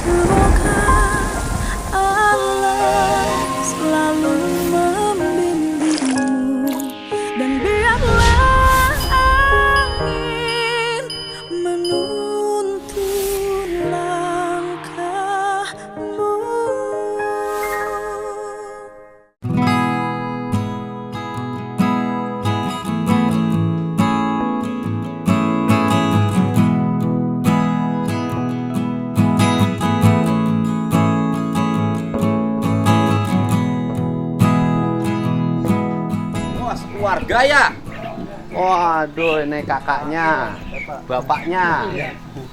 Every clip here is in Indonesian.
Semoga Allah selalu membimbingmu dan biarlah angin menuntun langkahmu. Keluarga ya? Waduh, ini kakaknya, bapaknya.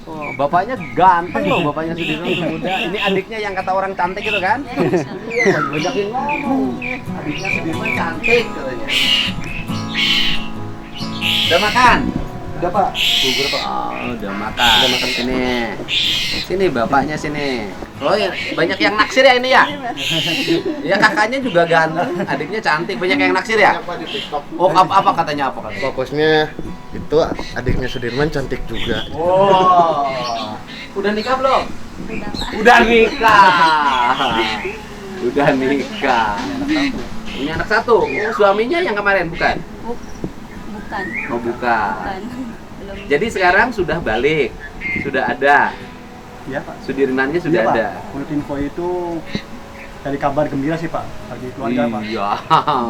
Oh, bapaknya ganteng loh, bapaknya Sudirman muda. Ini adiknya yang kata orang cantik itu kan? Iya, banyak yang ngomong. Adiknya Sudirman cantik katanya. Udah makan? Udah Pak, bubur Pak. Oh, udah makan. Udah makan sini. Sini bapaknya sini. Oh, ya, banyak yang naksir ya ini ya? Ya kakaknya juga ganteng, adiknya cantik, banyak yang naksir ya? Oh, apa katanya apa? Fokusnya itu adiknya Sudirman cantik juga. Oh, udah nikah belum? Udah nikah. Udah nikah. Punya anak satu. Oh, suaminya yang kemarin bukan? Bukan. Oh, bukan. Belum. Jadi sekarang sudah balik, sudah ada. Iya Pak. Sudirmannya sudah Iya, ada. Pak. Menurut info itu dari kabar gembira sih Pak bagi keluarga Pak. Iya,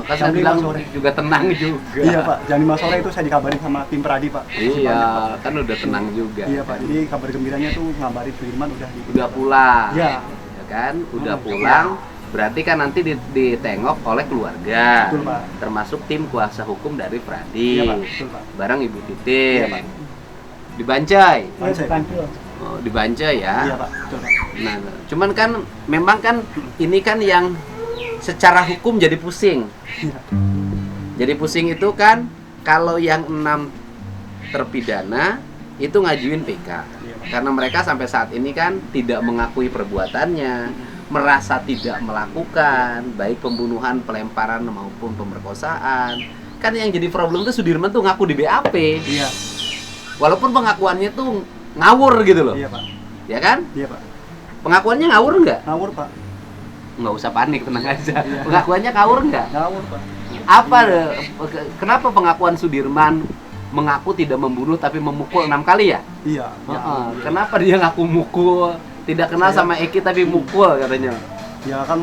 kan saya Jam bilang 5 sore. juga tenang juga. Iya Pak, jam 5 sore itu saya dikabarin sama tim Peradi Pak. Masih Iya, banyak, Pak. kan udah tenang juga. Iya Pak, jadi kabar gembiranya tuh ngabarin Sudirman Udah pulang. Iya. Ya kan, udah pulang. Berarti kan nanti ditengok oleh keluarga. Betul Pak. Termasuk tim kuasa hukum dari Pradi. Iya Pak, betul Pak. Bareng Ibu Titin. Iya Pak. Dibancai. Iya, Oh, dibancai ya. Iya Pak, betul Pak. Nah, cuman kan memang kan ini kan yang secara hukum jadi pusing. Iya. Jadi pusing itu kan kalau yang 6 terpidana itu ngajuin PK. Iya, Pak. Karena mereka sampai saat ini kan tidak mengakui perbuatannya, merasa tidak melakukan baik pembunuhan, pelemparan maupun pemerkosaan. Kan yang jadi problem itu Sudirman tuh ngaku di BAP. Iya. Walaupun pengakuannya tuh ngawur gitu loh. Iya Pak. Ya kan? Iya Pak. Pengakuannya ngawur nggak? Ngawur Pak. Nggak usah panik, tenang aja. Iya. Pengakuannya ngawur nggak? Ngawur Pak. Apa kenapa pengakuan Sudirman mengaku tidak membunuh tapi memukul 6 kali ya? Iya. Heeh. Kenapa dia ngaku mukul? Tidak kenal sama Eki tapi mukul katanya. Ya kan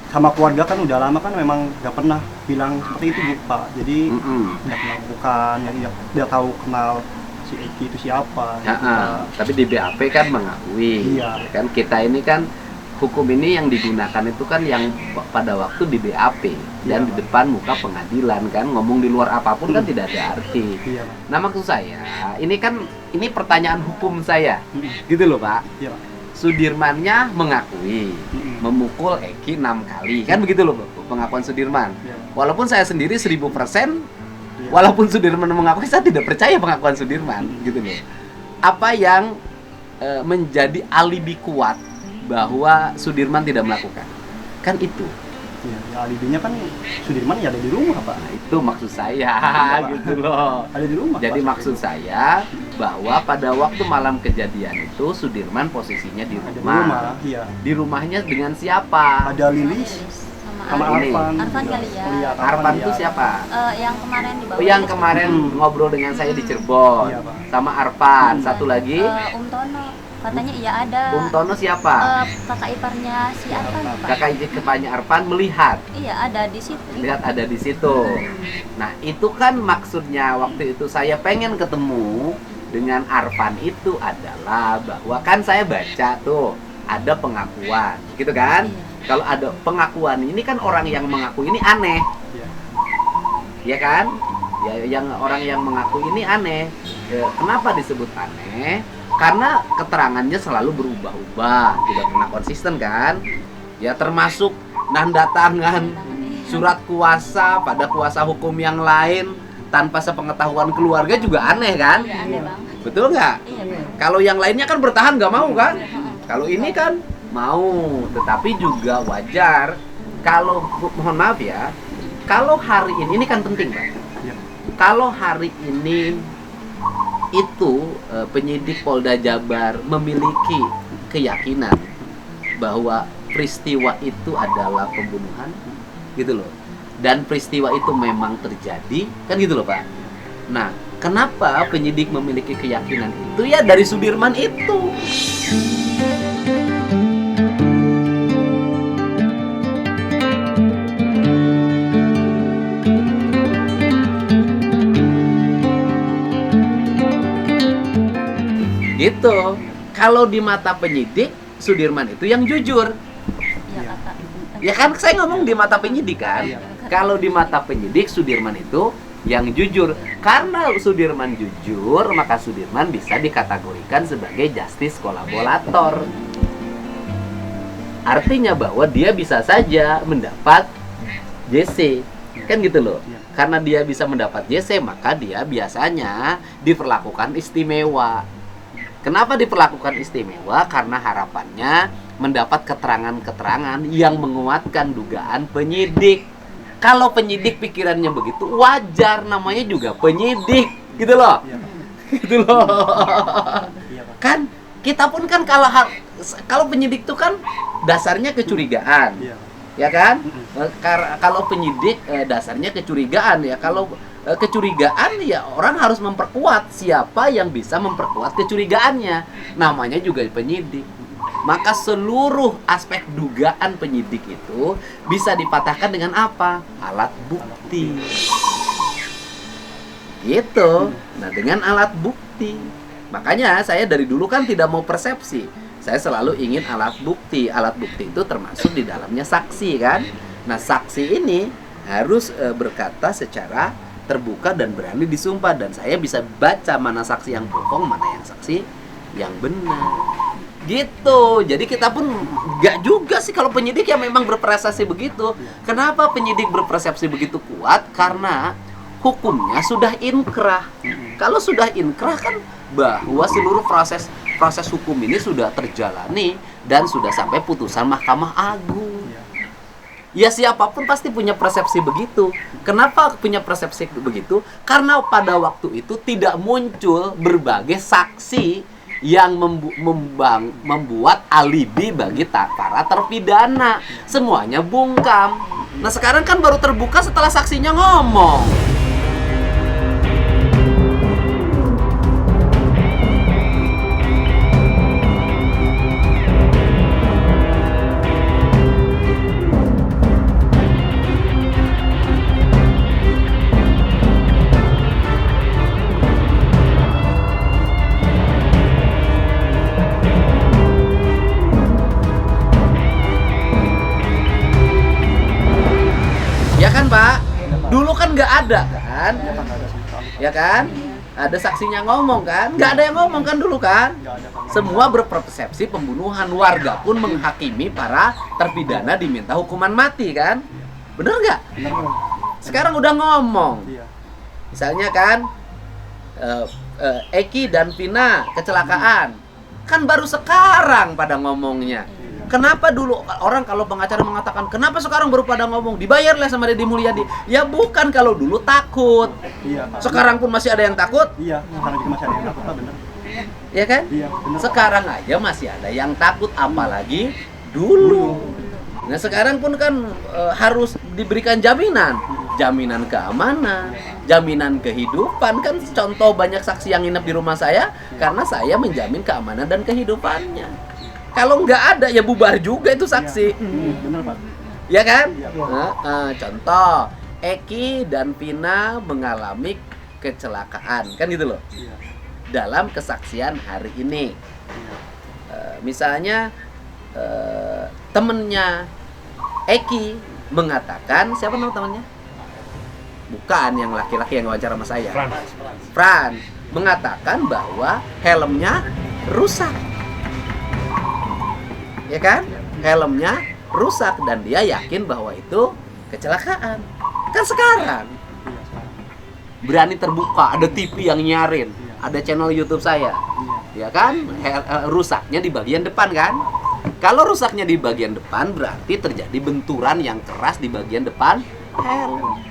sama keluarga kan udah lama kan memang nggak pernah bilang seperti itu Bu, Pak. Jadi nggak pernah bukan, ya dia tahu kenal si Eki itu siapa. gitu, Pak. Tapi di BAP kan mengakui. Iya. Kan kita ini kan hukum ini yang digunakan itu kan yang pada waktu di BAP dan Iya, di Pak. depan muka pengadilan kan ngomong di luar apapun kan tidak ada arti. Iya Pak. Nah maksud saya ini pertanyaan hukum saya Mm-mm. gitu loh Pak. Iya Pak. Sudirmannya mengakui Mm-mm. memukul Eki 6 kali kan begitu loh pengakuan Sudirman. Iya. Walaupun saya sendiri 1000%, Iya. walaupun Sudirman mengakui, saya tidak percaya pengakuan Sudirman gitu loh. Apa yang menjadi alibi kuat bahwa Sudirman tidak melakukan? Kan itu. Iya, ya alibinya kan Sudirman ya ada di rumah Pak. Nah, itu maksud saya Pak. gitu loh. Ada di rumah. Jadi Pak. maksud saya bahwa pada waktu malam kejadian itu Sudirman posisinya di Ada di rumah. rumah. Iya. Di rumahnya dengan siapa? Ada Lilis sama Ini. Arfan. Arfan kali ya. Oh, iya, Arfan iya. itu siapa? Yang kemarin di bawah. Oh, yang kemarin ngobrol dengan saya di Cirebon. Iya, Pak. Sama Arfan. Satu lagi, Tono. Katanya iya ada. Tono siapa? Kakak iparnya si Arfan, Pak. Kakak iparnya Arfan melihat. Iya, ada di situ. Lihat ada di situ. Nah, itu kan maksudnya waktu itu saya pengen ketemu dengan Arfan itu adalah bahwa kan saya baca tuh ada pengakuan, gitu kan? Iya. Kalau ada pengakuan ini kan orang yang mengaku ini aneh, Iya. ya kan? Ya, yang orang yang mengaku ini aneh. Kenapa disebut aneh? Karena keterangannya selalu berubah-ubah, tidak pernah konsisten kan? Ya termasuk nanda tangan surat kuasa pada kuasa hukum yang lain tanpa sepengetahuan keluarga juga aneh kan? Iya, aneh Bang. Betul nggak? Iya, Bang. Kalau yang lainnya kan bertahan nggak mau kan? Kalau ini kan mau, tetapi juga wajar. Kalau mohon maaf ya, kalau hari ini kan penting Pak. Iya. Kalau hari ini itu penyidik Polda Jabar memiliki keyakinan bahwa peristiwa itu adalah pembunuhan, gitu loh. Dan peristiwa itu memang terjadi, kan gitu loh Pak. Nah, kenapa penyidik memiliki keyakinan itu? Ya dari Sudirman itu. Gitu. Kalau di mata penyidik, Sudirman itu yang jujur. Iya kata. Ya kan saya ngomong di mata penyidik kan. Kalau di mata penyidik, Sudirman itu yang jujur. Karena Sudirman jujur, maka Sudirman bisa dikategorikan sebagai justice kolaborator. Artinya bahwa dia bisa saja mendapat JC. Kan gitu loh. Karena dia bisa mendapat JC, maka dia biasanya diperlakukan istimewa. Kenapa diperlakukan istimewa? Karena harapannya mendapat keterangan-keterangan yang menguatkan dugaan penyidik. Kalau penyidik pikirannya begitu, wajar, namanya juga penyidik, gitu loh. Gitu loh. Kan kita pun kan kalau penyidik itu kan dasarnya kecurigaan. Ya kan? Kalau penyidik dasarnya kecurigaan ya. Kalau kecurigaan ya orang harus memperkuat. Siapa yang bisa memperkuat kecurigaannya? Namanya juga penyidik. Maka seluruh aspek dugaan penyidik itu bisa dipatahkan dengan apa? Alat bukti. Gitu. Nah, dengan alat bukti. Makanya saya dari dulu kan tidak mau persepsi. Saya selalu ingin alat bukti. Alat bukti itu termasuk di dalamnya saksi kan. Nah, saksi ini harus berkata secara terbuka dan berani disumpah. Dan saya bisa baca mana saksi yang bohong, mana yang saksi yang benar. Gitu. Jadi kita pun gak juga sih kalau penyidik yang memang berprestasi begitu. Kenapa penyidik berpersepsi begitu kuat? Karena hukumnya sudah inkrah. Kalau sudah inkrah kan bahwa seluruh proses hukum ini sudah terjalani dan sudah sampai putusan Mahkamah Agung. Ya siapapun pasti punya persepsi begitu. Kenapa punya persepsi begitu? Karena pada waktu itu tidak muncul berbagai saksi yang membuat alibi bagi para terpidana. Semuanya bungkam. Nah sekarang kan baru terbuka setelah saksinya ngomong. Pak, dulu kan nggak ada kan, ya kan? Ada saksinya ngomong kan? Nggak ada yang ngomong kan dulu kan? Semua berpersepsi pembunuhan. Warga pun menghakimi para terpidana diminta hukuman mati kan? Bener nggak? Sekarang udah ngomong. Misalnya kan, Eki dan Vina kecelakaan, kan baru sekarang pada ngomongnya. Kenapa dulu orang kalau pengacara mengatakan kenapa sekarang baru pada ngomong, dibayarlah sama Deddy Mulyadi? Ya bukan, kalau dulu takut. Sekarang pun masih ada yang takut. Iya, sekarang juga masih ada yang takut, Pak, benar. Ya kan? Iya, benar. Sekarang aja masih ada yang takut, apalagi dulu. Nah sekarang pun kan harus diberikan jaminan keamanan, jaminan kehidupan. Kan contoh banyak saksi yang nginep di rumah saya karena saya menjamin keamanan dan kehidupannya. Kalau nggak ada ya bubar juga itu saksi. Benar, Pak. Ya kan? Ya. Contoh, Eki dan Vina mengalami kecelakaan, kan gitu loh. Iya. Dalam kesaksian hari ini, misalnya temennya Eki mengatakan, siapa nama temannya? Bukan yang laki-laki yang wawancara sama saya. Fran mengatakan bahwa helmnya rusak. Ya kan? Helmnya rusak dan dia yakin bahwa itu kecelakaan. Kan sekarang berani terbuka, ada TV yang nyarin, ada channel YouTube saya. Ya kan? Rusaknya di bagian depan kan? Kalau rusaknya di bagian depan berarti terjadi benturan yang keras di bagian depan helm.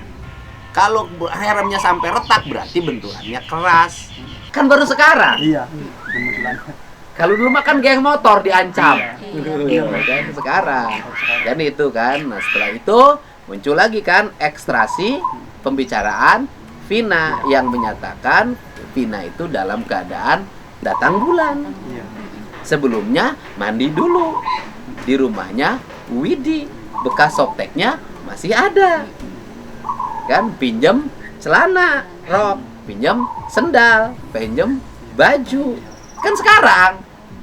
Kalau helmnya sampai retak berarti benturannya keras. Kan baru sekarang. Iya, kebetulan. Kalau dulu mah kan geng motor diancam. Iya. kan sekarang kan itu kan. Nah setelah itu muncul lagi kan ekstrasi pembicaraan Vina yang menyatakan Vina itu dalam keadaan datang bulan. Iya. Sebelumnya mandi dulu di rumahnya Widi, bekas softteknya masih ada kan, pinjam celana rok, pinjam sendal, pinjam baju kan sekarang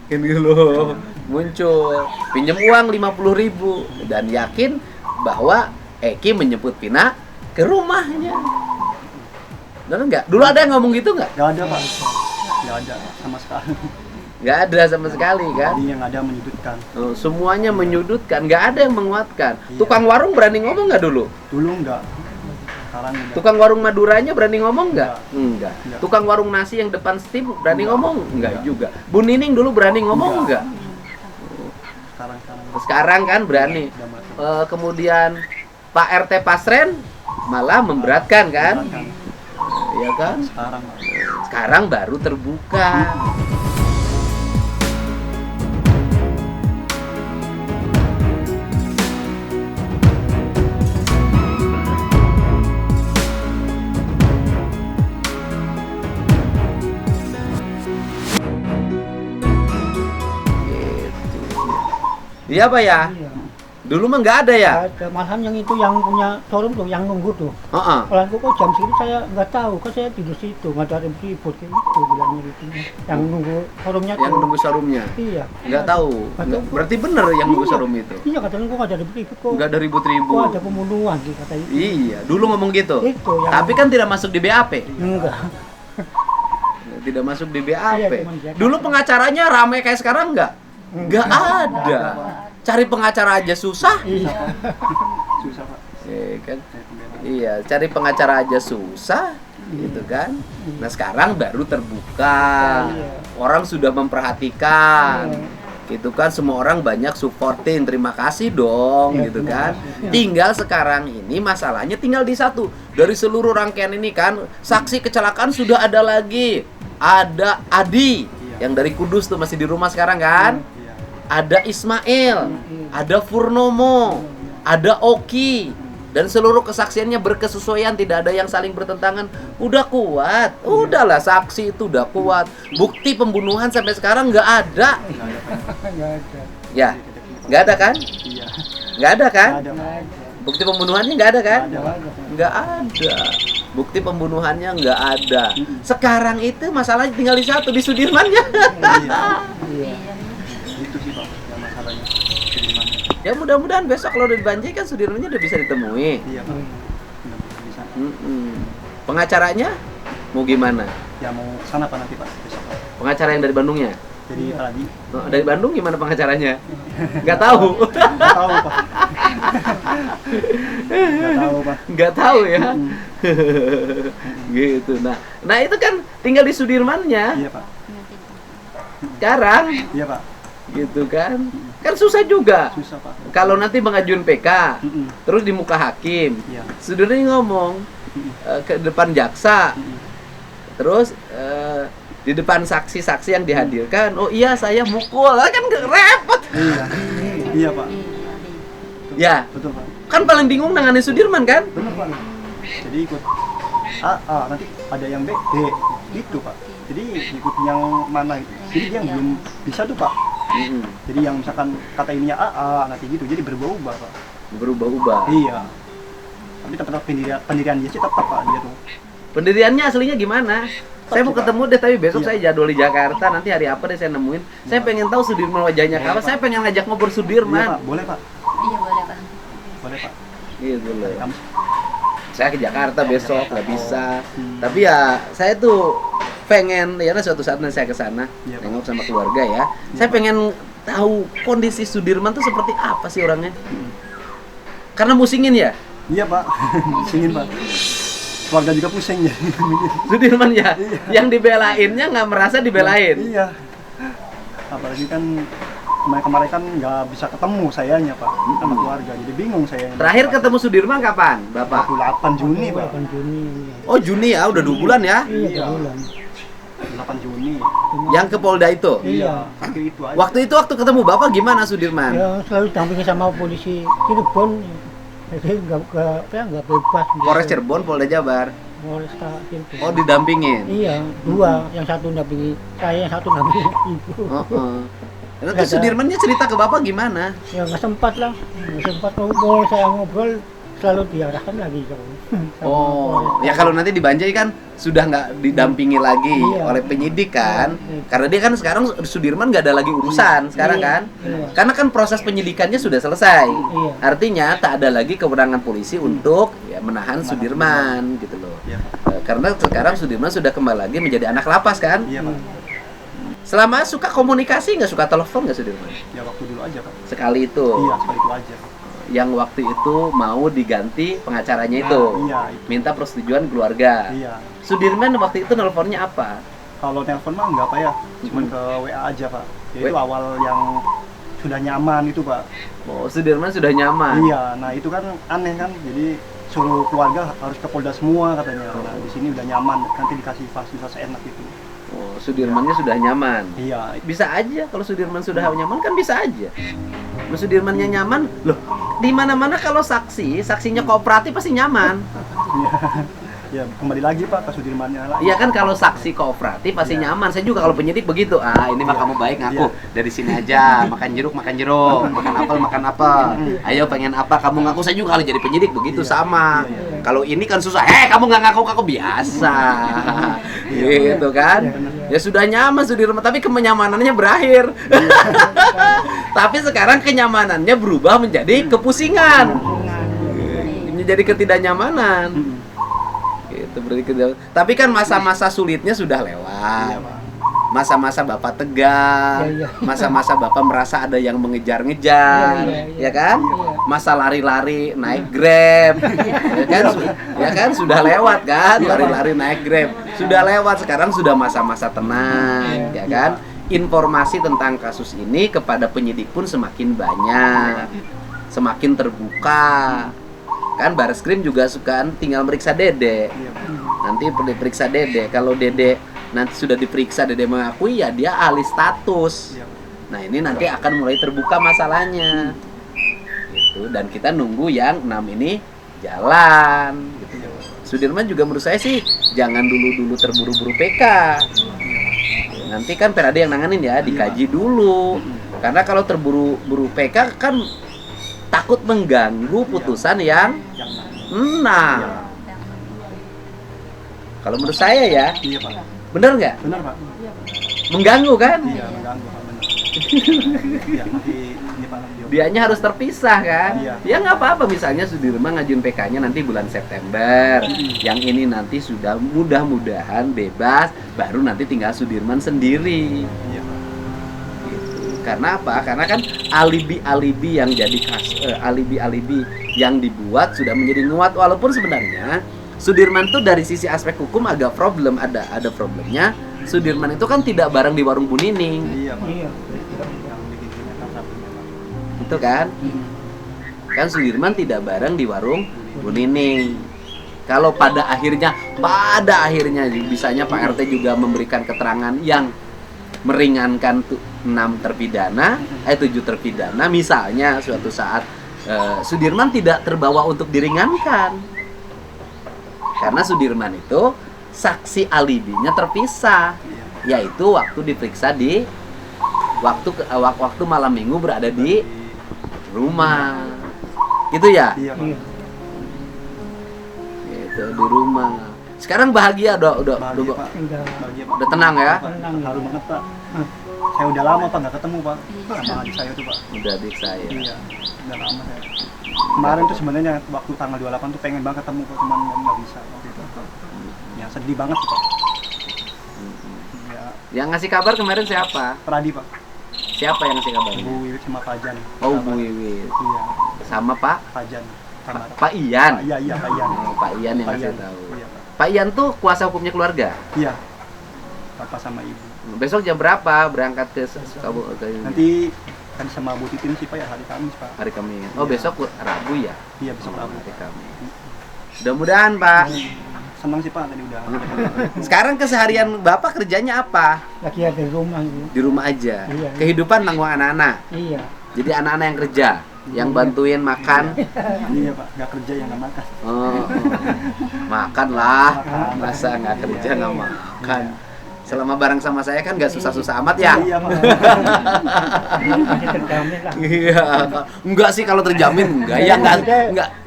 kan gitu loh. Muncul pinjam uang 50.000 dan yakin bahwa Eki menjemput Vina ke rumahnya. Benar enggak? Dulu ada yang ngomong gitu enggak? Nggak ada Pak, nggak ada sama sekali. Nggak ada sama sekali kan? Jadi yang ada menyudutkan. Oh, semuanya menyudutkan, nggak ada yang menguatkan. Iya. Tukang warung berani ngomong nggak dulu? Dulu nggak, sekarang udah. Tukang warung Maduranya berani ngomong nggak? Nggak. Enggak. Tukang warung nasi yang depan steam berani Nggak. ngomong? Enggak Nggak. juga. Bu Nining dulu berani ngomong Nggak. nggak? Sekarang Sekarang kan berani. udah mulai. Kemudian Pak RT Pasren malah memberatkan kan? Iya kan? Sekarang Pak. Sekarang baru terbuka. Iya Pak ya? Iya. Dulu mah nggak ada ya? Ada malahan yang itu yang punya showroom tuh yang nunggu tuh. Heeh. Kalau kok jam segini saya nggak tahu, kan saya tidur situ nggak ada ribut kayak gitu bilangnya gitu. Yang nunggu showroomnya Yang tuh. nunggu showroomnya? Iya. Nggak tahu. Nggak tahu. Berarti bener yang nunggu Iya. showroom itu? Iya katanya kok nggak ada ribut kok. Nggak ada ribut-ribut. Kok ada pembunuhan gitu katanya. Iya, dulu ngomong gitu. Itu yang- Tapi kan tidak masuk di BAP. Enggak. Tidak masuk di BAP. Iya, cuman dia- Dulu pengacaranya ramai kayak sekarang nggak? Nggak ada. Cari pengacara aja susah. Iya. Susah Pak. Kan? Saya pembela. Iya, cari pengacara aja susah, gitu kan. Nah sekarang baru terbuka, Iya. orang sudah memperhatikan, gitu kan. Semua orang banyak supportin, terima kasih dong, Iya, gitu terima kan. kasih. Tinggal sekarang ini masalahnya tinggal di satu. Dari seluruh rangkaian ini kan, saksi kecelakaan sudah ada lagi. Ada Adi, Iya. yang dari Kudus tuh masih di rumah sekarang kan. Iya. Ada Ismail, ada Purnomo, ada Oki, dan seluruh kesaksiannya berkesesuaian, tidak ada yang saling bertentangan. Udah kuat, udahlah saksi itu udah kuat. Bukti pembunuhan sampai sekarang nggak ada, Nggak ada. ya, nggak ada kan? Iya. Nggak ada kan? Nggak ada Pak. Bukti pembunuhannya nggak ada kan? Nggak ada. Nggak ada. Bukti pembunuhannya nggak ada. Sekarang itu masalahnya tinggal di satu, di Sudirmannya. Iya. Iya. Itu sih Pak yang masalahnya. Sudirmannya. Ya mudah-mudahan besok kalau udah dibanjir kan Sudirmannya udah bisa ditemui. Iya Pak. Mudah-mudahan bisa. Pengacaranya mau gimana? Ya mau sana Pak nanti Pak besok Pak. Pengacara yang dari Bandungnya? Jadi Pak lagi. Oh, dari Bandung gimana pengacaranya? Nggak tahu. Nggak tahu Pak. Nggak tahu Pak. Nggak tahu ya. Gitu. Nah itu kan tinggal di Sudirmannya. Iya Pak. Sekarang Iya Pak. gitu kan. Kan susah juga. Susah Pak. Kalau nanti mengajuin PK, Mm-mm. terus di muka hakim, Iya. Sudirman ngomong ke depan jaksa, terus di depan saksi-saksi yang dihadirkan, oh iya saya mukul, kan repot. Iya. Iya Pak. Ya, Betul Pak. kan paling bingung nangani Sudirman kan? Benar Pak. Jadi ikut A, nanti ada yang B, D, gitu Pak. Jadi ikut yang mana gitu. Jadi dia belum bisa tuh Pak. Jadi yang misalkan kata ininya A, nanti gitu. Jadi berubah-ubah Pak. Berubah-ubah. Iya. Tapi tetap pendirian dia sih tetap Pak dia tuh. Pendiriannya aslinya gimana? Saya mau ketemu deh, tapi besok Iya. saya jadwal di Jakarta. Nanti hari apa deh saya nemuin. Saya pengen tahu Sudirman wajahnya Boleh, apa. Pak. Saya pengen ngajak ngobrol Iya Sudirman. Pak, boleh Pak. Iya boleh Pak. Boleh Pak. Gitu loh. Kamu Saya ke Jakarta besok nggak bisa. Hmm. Tapi ya saya tuh pengen ya suatu saat nanti saya ke sana Iya, Pak. nengok sama keluarga ya. Saya pengen tahu kondisi Sudirman tuh seperti apa sih orangnya. Karena musingin ya. Iya Pak. Singin Pak. Keluarga juga pusing ya. Sudirman ya. Iya. Yang dibelainnya nggak merasa dibelain. Iya. Apalagi kan kemarin kan nggak bisa ketemu sayanya Pak sama keluarga, jadi bingung saya. Terakhir ketemu Sudirman kapan, Bapak? 28 Juni Pak. 8 Juni. Oh Juni ya, udah 2 bulan ya. Iya, Iya. bulan. 8 Juni. Yang ke Polda itu. Iya. Akhir itu aja. Waktu ketemu Bapak gimana Sudirman? Ya selalu dampingi sama polisi Cirebon. Jadi nggak bebas. Polres Cirebon, Polda Jabar. Polres Cirebon. Oh, didampingin. Iya, dua. Yang satu dampingi saya, yang satu dampingi ibu. Nanti Sudirmannya cerita ke Bapak gimana? Ya nggak sempat lah. Nggak sempat ngobrol. Saya ngobrol selalu diarahkan lagi sama Oh, Polres. ya kalau nanti di Banjai kan sudah nggak didampingi lagi Iya. oleh penyidik kan? Iya. Karena dia kan sekarang Sudirman nggak ada lagi urusan sekarang Iya. kan? Iya. Karena kan proses penyidikannya sudah selesai. Iya. Artinya tak ada lagi kewenangan polisi untuk ya menahan Sudirman gitu loh. Iya, Pak. Karena sekarang Sudirman sudah kembali lagi menjadi anak lapas kan? Iya, Pak. Selama suka komunikasi nggak suka telepon nggak Sudirman? Ya waktu dulu aja, Pak. Sekali itu. Iya, sekali itu aja. Yang waktu itu mau diganti pengacaranya itu. Iya, itu. Minta persetujuan keluarga. Iya. Sudirman waktu itu nelponnya apa? Kalau telepon mah enggak, Pak ya. Cuman ke WA aja, Pak. Ya, itu W- awal yang sudah nyaman itu, Pak. Oh, Sudirman sudah nyaman. Iya, nah itu kan aneh kan. Jadi suruh keluarga harus ke Polda semua katanya. Nah, di sini udah nyaman, nanti dikasih fasilitas enak itu. Oh, Sudirmannya sudah nyaman. Iya, Bisa aja kalau Sudirman sudah nyaman kan bisa aja. Kalau Sudirmannya nyaman, loh di mana-mana kalau saksinya kooperatif pasti nyaman. ya kembali lagi Pak ke Sudirmannya lah. Iya kan kalau saksi kooperatif pasti Iya. nyaman. Saya juga kalau penyidik begitu. Ah, ini mah Iya. kamu baik ngaku. Iya. Dari sini aja, makan jeruk, makan makan apel. Ayo pengen apa? Kamu ngaku. Saya juga kalau jadi penyidik begitu Iya. sama. Iya, iya. Kalau ini kan susah. Kamu nggak ngaku biasa. Gitu kan? Ya sudah nyaman Sudirman, tapi kenyamanannya berakhir. Tapi sekarang kenyamanannya berubah menjadi kepusingan. Menjadi ketidaknyamanan. Gitu, tapi kan masa-masa sulitnya sudah Iya, lewat. Pak. Masa-masa Bapak tegang, Iya, iya. masa-masa Bapak merasa ada yang mengejar-ngejar, Iya, iya, ya iya. kan? Iya. Masa lari-lari naik Grab, ya kan sudah lewat kan? Lari-lari naik Grab, sudah lewat. Sekarang sudah masa-masa tenang, ya kan? Informasi tentang kasus ini kepada penyidik pun semakin banyak, semakin terbuka. Kan Bareskrim juga suka tinggal meriksa Dede. Iya, Pak. Nanti periksa Dede. Kalau Dede nanti sudah diperiksa, Dede mengakui, ya dia alih status. Iya, Pak. Nah ini nanti akan mulai terbuka masalahnya. Gitu. Dan kita nunggu yang 6 ini jalan. Gitu. Sudirman juga menurut saya sih jangan dulu terburu-buru PK. Nanti kan Perade yang nanganin ya, dikaji dulu. Karena kalau terburu-buru PK kan takut mengganggu putusan yang Jangan. Kalau menurut saya ya, Iya, Pak. bener nggak? Benar, Pak. Mengganggu kan? Iya, mengganggu, Pak. Benar. Iya, nanti ini Pak. Dianya harus terpisah kan? Iya. Ya nggak apa-apa, misalnya Sudirman ngajuin PK-nya nanti bulan September. Yang ini nanti sudah mudah-mudahan bebas, baru nanti tinggal Sudirman sendiri. Iya, Pak. Gitu. Karena apa? Karena kan alibi-alibi yang jadi alibi-alibi yang dibuat sudah menjadi nguat, walaupun sebenarnya Sudirman tuh dari sisi aspek hukum agak ada problemnya. Sudirman itu kan tidak bareng di warung Bu Nining. Iya, Pak. Iya. Yang bikin kenyataan satunya, Pak. Itu kan? Kan Sudirman tidak bareng di warung Bu Nining. Kalau pada akhirnya bisanya Pak RT juga memberikan keterangan yang meringankan 6 terpidana, 7 terpidana, misalnya suatu saat Sudirman tidak terbawa untuk diringankan. Karena Sudirman itu saksi alibinya terpisah, yaitu waktu diperiksa di waktu malam minggu berada di rumah, gitu ya? Iya, Pak. Iya. Gitu, di rumah. Sekarang bahagia udah Bahagia, Pak. Udah. Bahagia, Pak. udah tenang ya? Tenang. Haru banget, Pak. Saya udah lama Pak nggak ketemu, Pak. Sama adik saya tuh, Pak. Udah adik saya. Iya, udah lama saya. Kemarin tuh sebenarnya waktu tanggal 28 tuh pengen banget ketemu, Pak, cuman nggak bisa waktu itu. Ya sedih banget tuh, Pak. Ya, Yang ngasih kabar kemarin siapa? Pradi, Pak. Siapa yang ngasih kabarnya? Bu Wiwit sama Fajan. Oh, Bu Wiwit. Iya, Sama Pak Fajan. Sama Pak Ian. Iya, Pak Ian. Oh, Pak Ian yang Pak ngasih Ian. tahu. Iya, Pak. Pak Ian tuh kuasa hukumnya keluarga. Iya. Bapak sama Ibu. Besok jam berapa berangkat ke Nanti kan sama Bu Titin sih, Pak, ya hari Kamis, Pak. hari Kamis? Oh, Iya. besok Rabu ya? Iya, besok Rabu. Hari Kamis. Mudah-mudahan Pak senang sih Pak tadi udah. Sekarang keseharian Bapak kerjanya apa? Lagi ada di rumah gitu. Di rumah aja. Iya. Kehidupan nanggung anak-anak. Iya. Jadi anak-anak yang kerja, yang bantuin makan. Iya Pak, nggak kerja yang nggak makan. Oh, makan lah. Masa nggak kerja nggak makan? Selama bareng sama saya kan nggak susah-susah amat ya. Iya Pak. Masih terjamin lah. Iya, enggak sih kalau terjamin enggak ya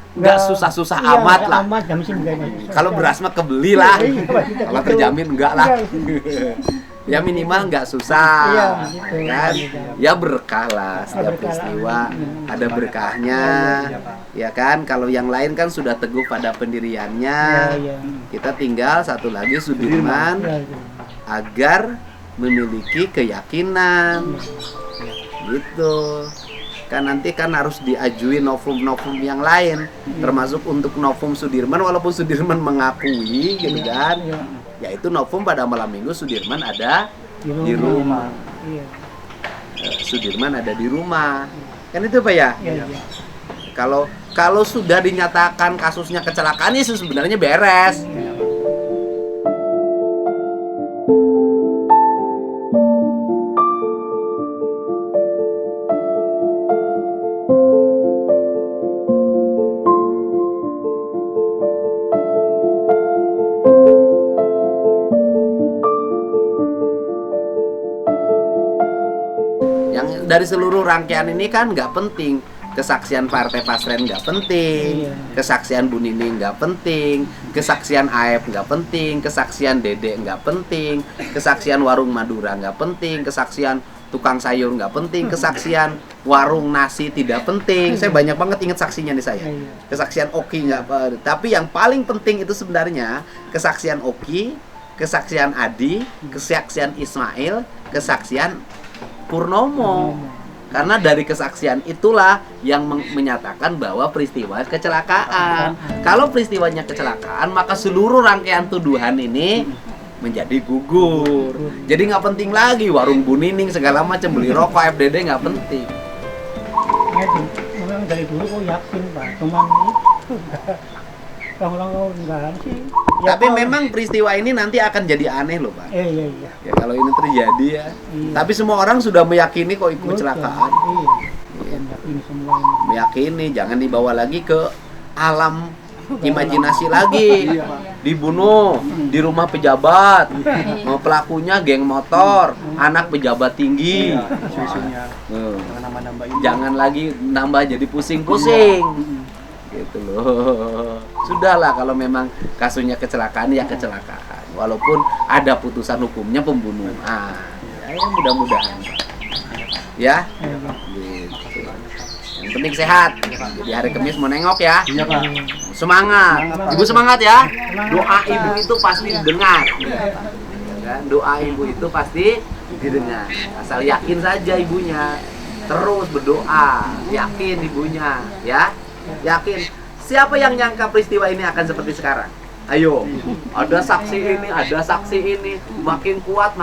enggak susah-susah Iya, amat lah. Amat jam sih enggak susah. Kalau beras mah kebeli lah. Iya, iya, Kalau gitu. terjamin enggak lah. Iya. Ya minimal enggak susah. Iya, gitu. Kan? Ya berkah lah setiap Berkah lah. peristiwa ada berkahnya. Iya, Pak. Ya kan, kalau yang lain kan sudah teguh pada pendiriannya. Iya, iya. Kita tinggal satu lagi Sudirman Iya, iya. agar memiliki keyakinan. Gitu. Kan nanti kan harus diajuin novum-novum yang lain, termasuk untuk novum Sudirman, walaupun Sudirman mengakui gitu kan, Iya. yaitu novum pada malam minggu Sudirman ada Di di rumah. Iya. Sudirman ada di rumah, kan itu Pak ya? Iya, iya. Kalau sudah dinyatakan kasusnya kecelakaan itu sebenarnya beres. Yang dari seluruh rangkaian ini kan nggak penting, kesaksian Partai Pasren nggak penting, Iya. kesaksian Bu Nining nggak penting, kesaksian Aep nggak penting, kesaksian Dede nggak penting, kesaksian Warung Madura nggak penting, kesaksian tukang sayur nggak penting, kesaksian warung nasi tidak penting. Saya banyak banget inget saksinya nih saya. Iya. Kesaksian Oki nggak, tapi yang paling penting itu sebenarnya kesaksian Oki, kesaksian Adi, kesaksian Ismail, kesaksian Purnomo. Karena dari kesaksian itulah yang menyatakan bahwa peristiwa kecelakaan. Kalau peristiwanya kecelakaan, maka seluruh rangkaian tuduhan ini menjadi gugur. Jadi nggak penting lagi warung Bu Nining segala macam, beli rokok FDD nggak penting. Jadi, memang dari dulu kok yakin Pak, cuman itu kalau enggak sih. Ya, Tapi kalau- memang peristiwa ini nanti akan jadi aneh loh Pak. iya iya. Ya kalau ini terjadi ya. Iya. Tapi semua orang sudah meyakini kok ikut Betul. kecelakaan. Iya. Bukan yakin semua ini. Meyakini, jangan dibawa lagi ke alam imajinasi lagi. Iya Pak. Dibunuh di rumah pejabat, pelakunya geng motor, anak pejabat tinggi. Iya, isu-isunya Hmm. jangan nambah-nambahin. Jangan lagi nambah jadi pusing-pusing. Gitu loh. Sudahlah kalau memang kasusnya kecelakaan ya kecelakaan. Walaupun ada putusan hukumnya pembunuhan. Ya mudah-mudahan. Ya. Iya. Gitu. Yang penting sehat. Jadi hari Kamis mau nengok ya. Iya Pak. Semangat. Semangat, Pak. Ibu semangat ya. Doa ibu itu pasti didengar. Ya kan? Doa ibu itu pasti didengar. Asal yakin saja ibunya. Terus berdoa, yakin ibunya, ya. Yakin. Siapa yang nyangka peristiwa ini akan seperti sekarang? Ayo, ada saksi ini, ada saksi ini, makin kuat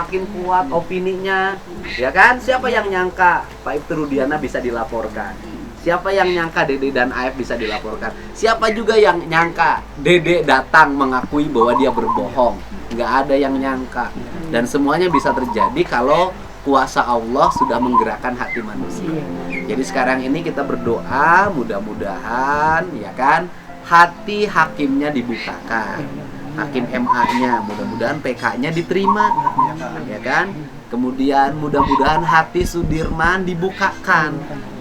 opininya, ya kan? Siapa yang nyangka Pak Ibtu Rudiana bisa dilaporkan? Siapa yang nyangka Dede dan Aep bisa dilaporkan? Siapa juga yang nyangka Dede datang mengakui bahwa dia berbohong? Nggak ada yang nyangka. Dan semuanya bisa terjadi kalau kuasa Allah sudah menggerakkan hati manusia. Jadi sekarang ini kita berdoa, mudah-mudahan ya kan hati hakimnya dibukakan, hakim MA-nya, mudah-mudahan PK-nya diterima, ya kan. Kemudian mudah-mudahan hati Sudirman dibukakan,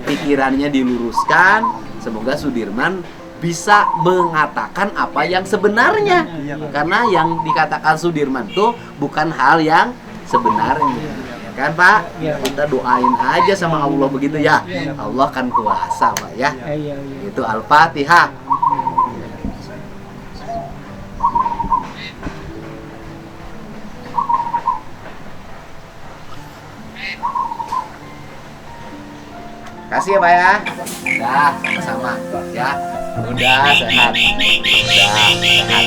pikirannya diluruskan, semoga Sudirman bisa mengatakan apa yang sebenarnya, karena yang dikatakan Sudirman tuh bukan hal yang sebenarnya. Kan Pak, Iya. kita doain aja sama Allah begitu ya. Allah kan kuasa Pak ya. Iya iya. Itu Al-Fatihah. Kasih ya Pak ya. Udah sama-sama ya. Udah sehat. Udah sehat.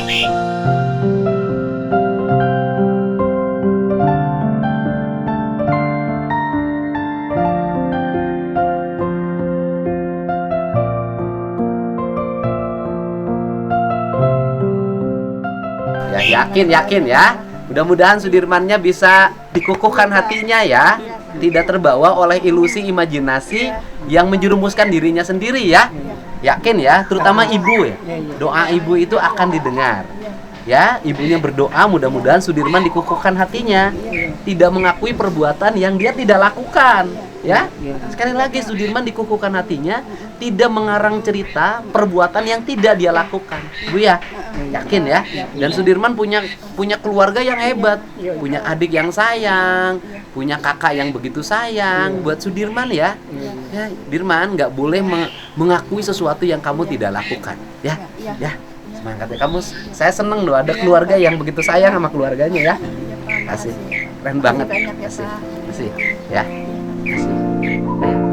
Yakin ya. Mudah-mudahan Sudirmannya bisa dikukuhkan hatinya ya. Tidak terbawa oleh ilusi imajinasi yang menjerumuskan dirinya sendiri ya. Yakin ya, terutama ibu ya. Doa ibu itu akan didengar. Ya, ibunya berdoa mudah-mudahan Sudirman dikukuhkan hatinya. Tidak mengakui perbuatan yang dia tidak lakukan. Ya, sekali lagi Sudirman dikukuhkan hatinya, tidak mengarang cerita perbuatan yang tidak dia lakukan. Bu ya, yakin ya. Dan Sudirman punya keluarga yang hebat, punya adik yang sayang, punya kakak yang begitu sayang. Buat Sudirman ya, ya Dirman nggak boleh mengakui sesuatu yang kamu tidak lakukan. Ya, semangat ya kamu. Saya seneng loh ada keluarga yang begitu sayang sama keluarganya ya. Kasih, keren banget. Kasih, ya. Kasih.